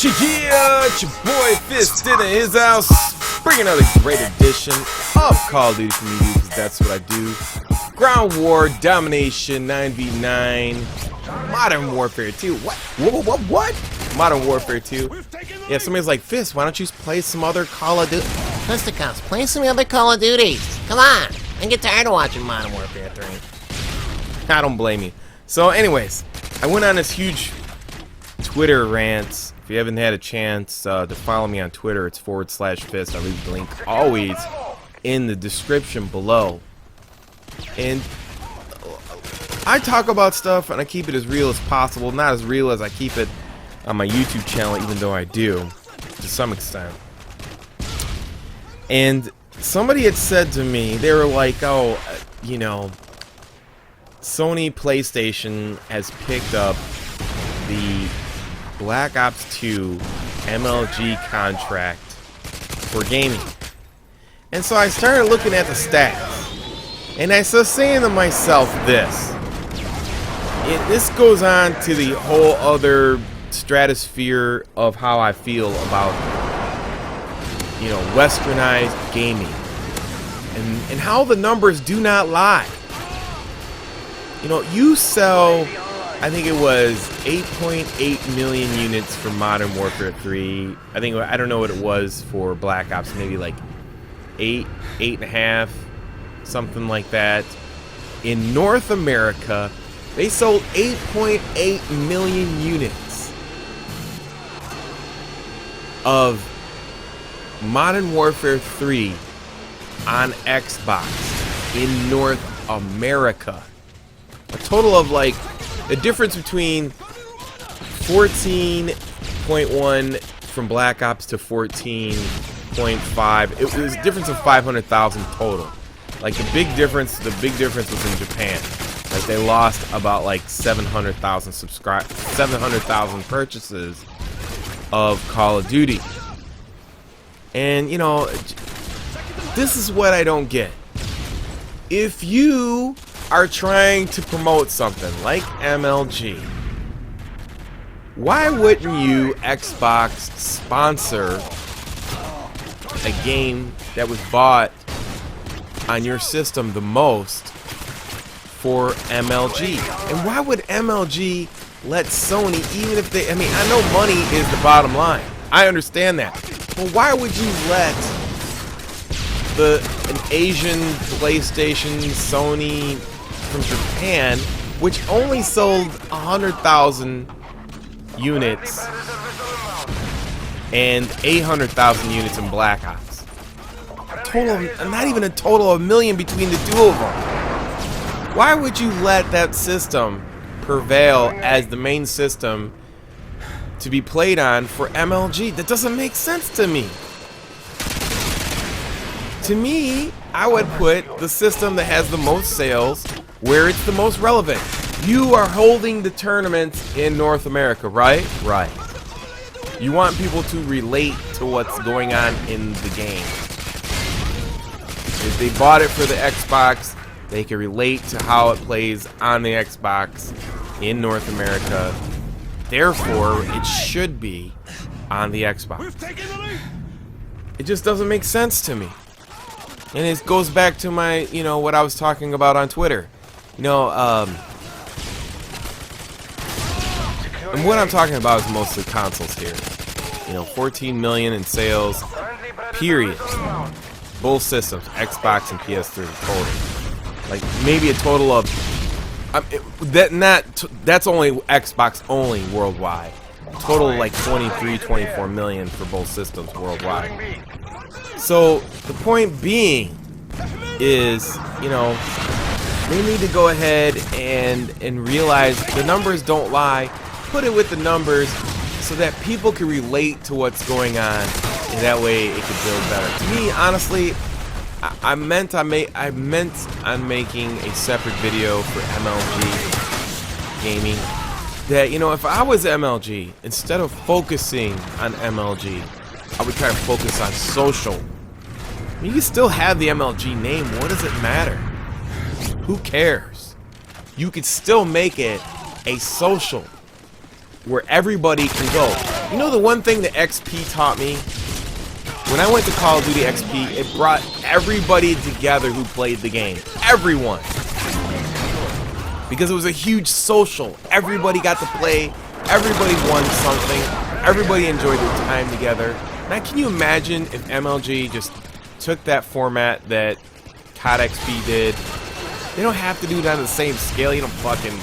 Yeah, it's your boy Fist in his house, bringing another great edition of Call of Duty for you, because that's what I do. Ground War, Domination, 9v9, Modern Warfare 2. What? Modern Warfare 2. Yeah, somebody's like, Fist, why don't you play some other Call of Duty? Fisticuffs, play some other Call of Duties. Come on, I get tired of watching Modern Warfare 3. I don't blame you. So anyways, I went on this huge Twitter rant. If you haven't had a chance to follow me on Twitter, it's /Fist. I'll leave the link always in the description below. And I talk about stuff and I keep it as real as possible. Not as real as I keep it on my YouTube channel, even though I do, to some extent. And somebody had said to me, they were like, oh, you know, Sony PlayStation has picked up the Black Ops 2 MLG contract for gaming. And so I started looking at the stats, and I started saying to myself this goes on to the whole other stratosphere of how I feel about, you know, westernized gaming and how the numbers do not lie. You know, you sell, I think it was 8.8 million units for Modern Warfare 3. I don't know what it was for Black Ops, maybe like 8.5, something like that. In North America, they sold 8.8 million units of Modern Warfare 3 on Xbox in North America. A total of, like, the difference between 14.1 from Black Ops to 14.5, it was a difference of 500,000 total. Like, the big difference was in Japan. Like, they lost about like 700,000 purchases of Call of Duty. And, you know, this is what I don't get. If you are trying to promote something like MLG, why wouldn't you, Xbox, sponsor a game that was bought on your system the most for MLG? And why would MLG let Sony, even if they, I mean, I know money is the bottom line, I understand that, but why would you let an Asian PlayStation, Sony from Japan, which only sold 100,000 units and 800,000 units in Black Ops, not even a total of 1 million between the two of them? Why would you let that system prevail as the main system to be played on for MLG? That doesn't make sense to me. To me, I would put the system that has the most sales where it's the most relevant. You are holding the tournaments in North America, right? Right. You want people to relate to what's going on in the game. If they bought it for the Xbox, they can relate to how it plays on the Xbox in North America. Therefore, it should be on the Xbox. It just doesn't make sense to me. And it goes back to my, you know, what I was talking about on Twitter. You know, and what I'm talking about is mostly consoles here. You know, 14 million in sales, period. Both systems, Xbox and PS3 total. Like, maybe a total of, that's only Xbox only worldwide. Total like 23, 24 million for both systems worldwide. So the point being is, you know, they need to go ahead and realize the numbers don't lie. Put it with the numbers so that people can relate to what's going on, and that way it can build better. To me, honestly, I meant on making a separate video for MLG gaming. That, you know, if I was MLG, instead of focusing on MLG, I would try to focus on social. I mean, you can still have the MLG name. What does it matter? Who cares? You could still make it a social where everybody can go. You know the one thing that XP taught me? When I went to Call of Duty XP, it brought everybody together who played the game. Everyone. Because it was a huge social. Everybody got to play. Everybody won something. Everybody enjoyed their time together. Now, can you imagine if MLG just took that format that COD XP did? They don't have to do that on the same scale. You know, fucking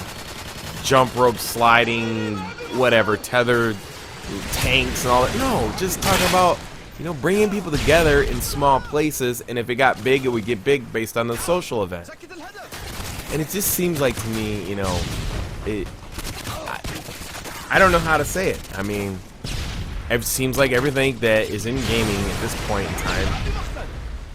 jump rope sliding, whatever, tethered tanks and all that. No, just talk about, you know, bringing people together in small places, and if it got big, it would get big based on the social event. And it just seems like to me, you know, I don't know how to say it. I mean, it seems like everything that is in gaming at this point in time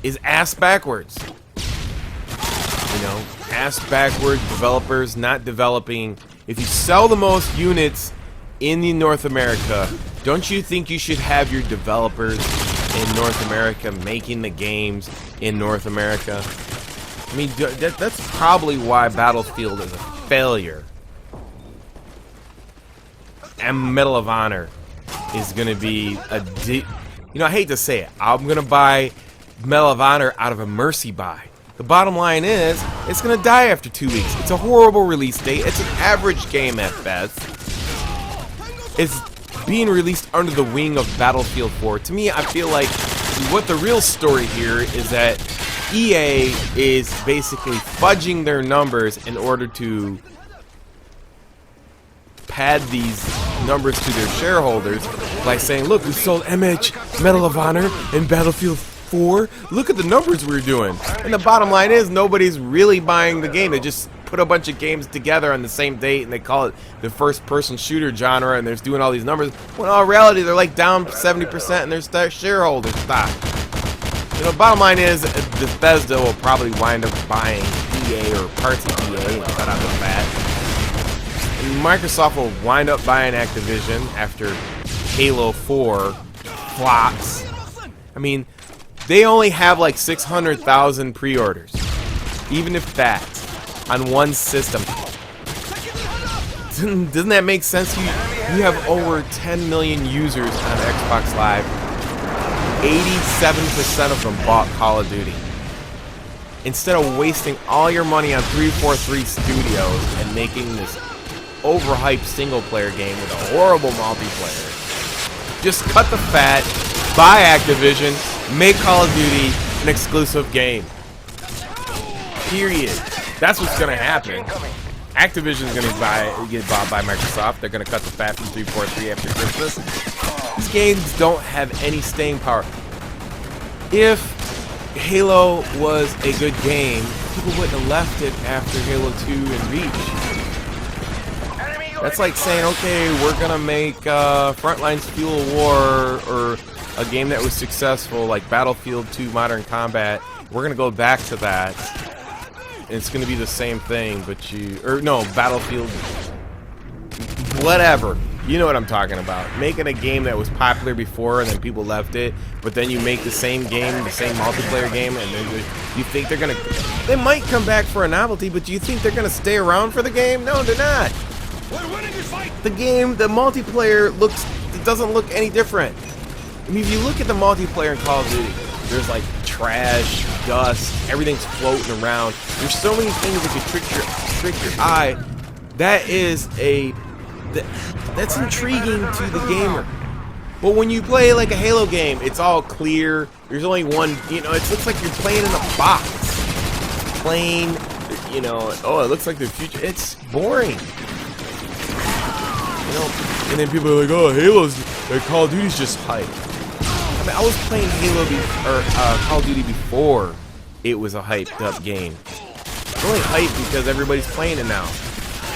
is ass backwards. You know, ass backwards, developers not developing. If you sell the most units in North America, don't you think you should have your developers in North America making the games in North America? I mean, that's probably why Battlefield is a failure. And Medal of Honor is going to be you know, I hate to say it, I'm going to buy Medal of Honor out of a mercy buy. The bottom line is, it's going to die after 2 weeks. It's a horrible release date. It's an average game at best. It's being released under the wing of Battlefield 4. To me, I feel like what the real story here is that EA is basically fudging their numbers in order to pad these numbers to their shareholders by saying, look, we sold Medal of Honor and Battlefield 4. Look at the numbers we're doing. And the bottom line is nobody's really buying the game. They just put a bunch of games together on the same date and they call it the first-person shooter genre, and they're doing all these numbers. When in all reality, they're like down 70% in their shareholder stock. You know, bottom line is Bethesda will probably wind up buying EA or parts of EA and cut out the fat. And Microsoft will wind up buying Activision after Halo 4 flops. I mean, they only have like 600,000 pre-orders, even if that, on one system. Doesn't that make sense? You have over 10 million users on Xbox Live. 87% of them bought Call of Duty. Instead of wasting all your money on 343 Studios and making this overhyped single-player game with a horrible multiplayer, just cut the fat, buy Activision, make Call of Duty an exclusive game. Period. That's what's gonna happen. Activision's gonna get bought by Microsoft. They're gonna cut the fat from 343 after Christmas. These games don't have any staying power. If Halo was a good game, people wouldn't have left it after Halo 2 and Reach. That's like saying, okay, we're gonna make Frontlines Fuel War or a game that was successful like Battlefield 2 Modern Combat. We're gonna go back to that. And it's gonna be the same thing, but Battlefield, whatever. You know what I'm talking about. Making a game that was popular before and then people left it, but then you make the same game, the same multiplayer game, and then you think they might come back for a novelty, but do you think they're gonna stay around for the game? No, they're not. The game, the multiplayer doesn't look any different. I mean, if you look at the multiplayer in Call of Duty, there's like trash, dust, everything's floating around. There's so many things that can trick your eye. That's intriguing to the gamer. But when you play like a Halo game, it's all clear. There's only one, it looks like you're playing in a box. Plain, oh, it looks like the future. It's boring. And then people are like, oh, Call of Duty's just hype. I mean, I was playing Call of Duty before it was a hyped up game. It's only hyped because everybody's playing it now.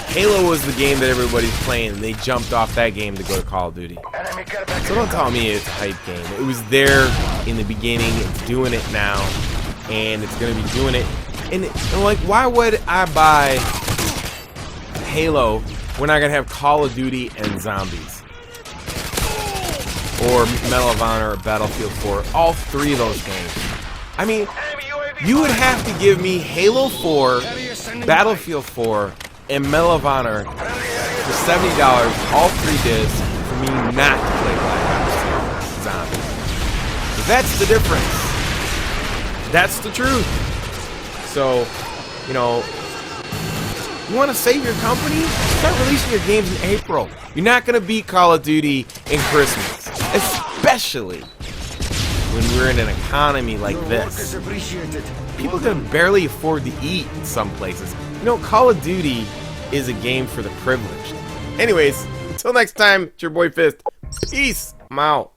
Halo was the game that everybody's playing, and they jumped off that game to go to Call of Duty. So don't tell me it's a hype game. It was there in the beginning, it's doing it now, and it's going to be doing it. And like, why would I buy Halo when I going to have Call of Duty and Zombies? Or Medal of Honor or Battlefield 4, all three of those games. I mean, you would have to give me Halo 4, Battlefield 4, and Medal of Honor for $70, all three discs, for for me not to play Black Ops 2 Zombies. That's the difference. That's the truth. So, you know, you want to save your company? Start releasing your games in April. You're not going to beat Call of Duty in Christmas, especially when we're in an economy like this. People can barely afford to eat in some places. You know, Call of Duty is a game for the privileged. Anyways, until next time, it's your boy Fist. Peace. I'm out.